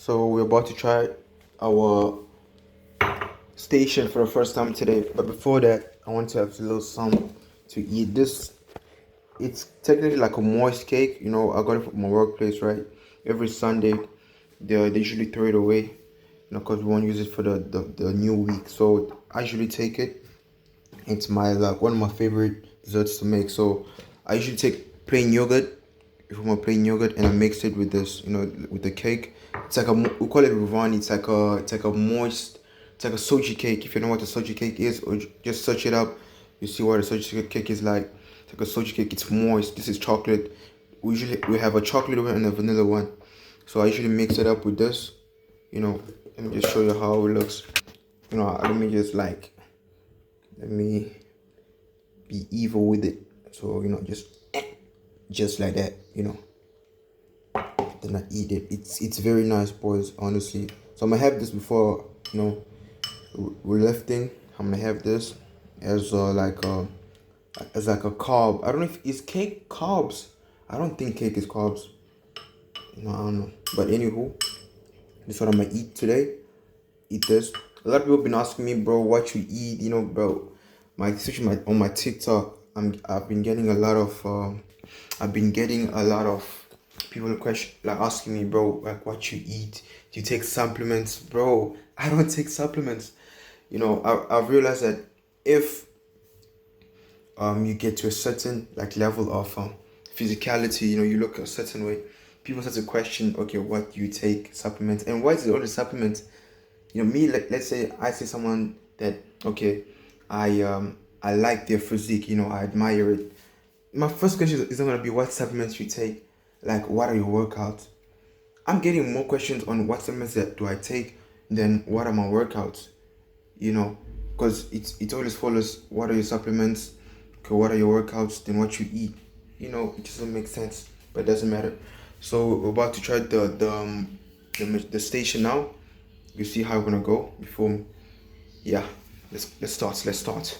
So we're about to try our station for the first time today. But before that, I want to have a little something to eat. This it's technically like a moist cake. You know, I got it from my workplace, right? Every Sunday, they usually throw it away, because we won't use it for the new week. So I usually take it. It's my like one of my favorite desserts to make. So I usually take plain yogurt, from a plain yogurt, and I mix it with this, with the cake. It's like we call it Rivani. It's like a moist, it's like a soji cake. If you know what a soji cake is, or just search it up, you see what a soji cake is like. It's like a soji cake. It's moist. This is chocolate. We have a chocolate one and a vanilla one. So I usually mix it up with this. Let me just show you how it looks. Let me be evil with it. So just like that. Then I eat it. It's very nice, boys. Honestly. So I'm gonna have this before we're lifting. I'm gonna have this as like a carb. I don't know if is cake carbs. I don't think cake is carbs. I don't know. But anywho, this is what I'm gonna eat today. Eat this. A lot of people have been asking me, bro, what you eat. Bro, especially on my TikTok, I've been getting a lot of people question like asking me, bro, like what you eat. Do you take supplements, bro? I don't take supplements. I've realized that if you get to a certain like level of physicality, you look a certain way, people start to question, okay, what do you take supplements, and why is it only supplements? Me, like, let's say I see someone that, okay, I like their physique, I admire it. My first question is not gonna be what supplements you take, like what are your workouts. I'm getting more questions on what supplements that do I take than what are my workouts. Because it always follows what are your supplements, okay, what are your workouts, then what you eat. It doesn't make sense, but it doesn't matter. So we're about to try the station now. You see how we're gonna go before. Yeah, let's start.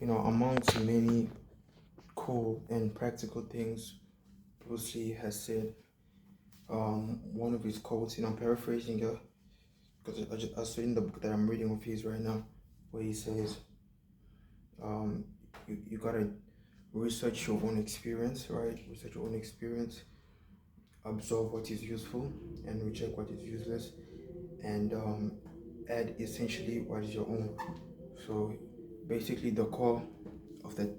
Amongst many cool and practical things Bruce Lee has said, one of his quotes, I'm paraphrasing it because I saw in the book that I'm reading of his right now, where he says, um, you gotta research your own experience, right? Research your own experience, absorb what is useful, and reject what is useless, and add essentially what is your own. So basically, the core of that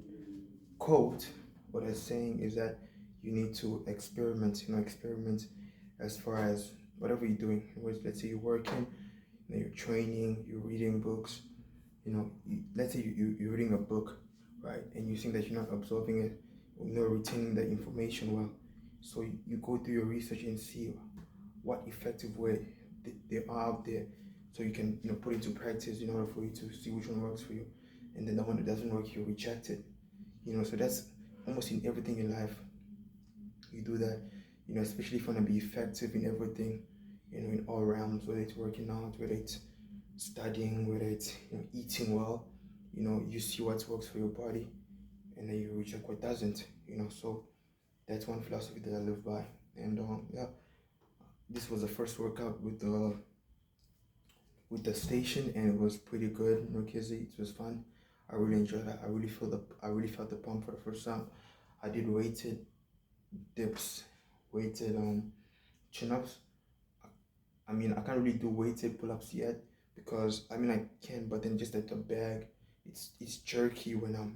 quote, what I'm saying is that you need to experiment, experiment as far as whatever you're doing. Let's say you're working, you're training, you're reading books, let's say you're reading a book, right, and you think that you're not absorbing it, retaining the information well. So you go through your research and see what effective way they are out there, so you can put it into practice in order for you to see which one works for you, and then the one that doesn't work, you reject it. So that's almost in everything in life. You do that, especially if you want to be effective in everything, in all realms, whether it's working out, whether it's studying, whether it's eating well. You see what works for your body, and then you reject what doesn't. So that's one philosophy that I live by. And yeah, this was the first workout with the station, and it was pretty good. Kizzy, it was fun. I really enjoyed that. I really felt the pump for the first time. I did weighted dips, weighted chin-ups. I can't really do weighted pull-ups yet because I can, but then just at the bag, it's jerky when I'm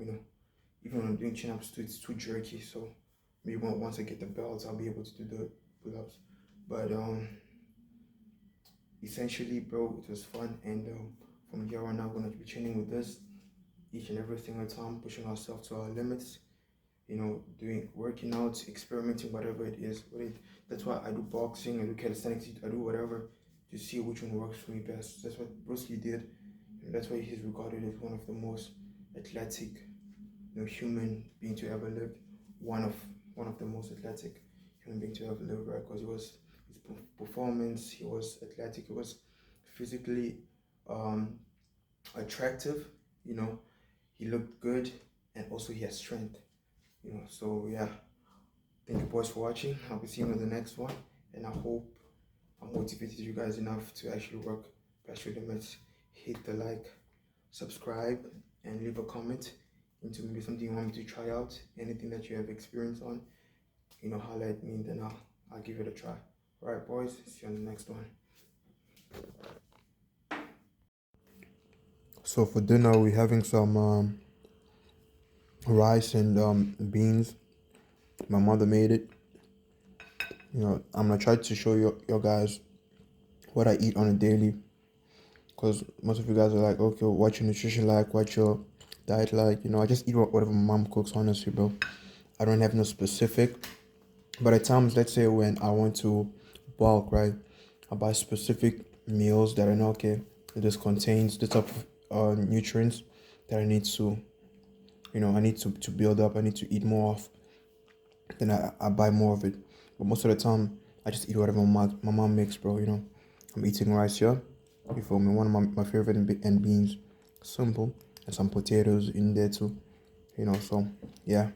even when I'm doing chin-ups too, it's too jerky. So maybe once I get the belts, I'll be able to do the pull-ups. But essentially, bro, it was fun, and from here on, I'm gonna be training with this each and every single time, pushing ourselves to our limits. Doing working out, experimenting, whatever it is. That's why I do boxing, I do calisthenics, I do whatever to see which one works for me best. That's what Bruce Lee did. That's why he's regarded as one of the most athletic, human being to ever live. One of the most athletic human being to ever live, right? Because his performance, he was athletic, he was physically attractive. He looked good, and also he has strength. So yeah, thank you boys for watching. I'll be seeing you in the next one, and I hope I motivated you guys enough to actually work past your limits. Hit the like, subscribe, and leave a comment into maybe something you want me to try out, anything that you have experience on. Holla at me, and then I'll give it a try. Alright boys, see you on the next one. So for dinner we're having some rice and beans. My mother made it. I'm gonna try to show you guys what I eat on a daily, because most of you guys are like, okay, what's your nutrition like, what's your diet like? I just eat whatever my mom cooks, honestly, bro. I don't have no specific, but at times, let's say when I want to bulk, right, I buy specific meals that I know, okay, this contains the type of nutrients that I need to I need to build up, I need to eat more of. Then I buy more of it. But most of the time, I just eat whatever my mom makes, bro. I'm eating rice here. You feel me? One of my favorite and beans. Simple. And some potatoes in there too. So, yeah.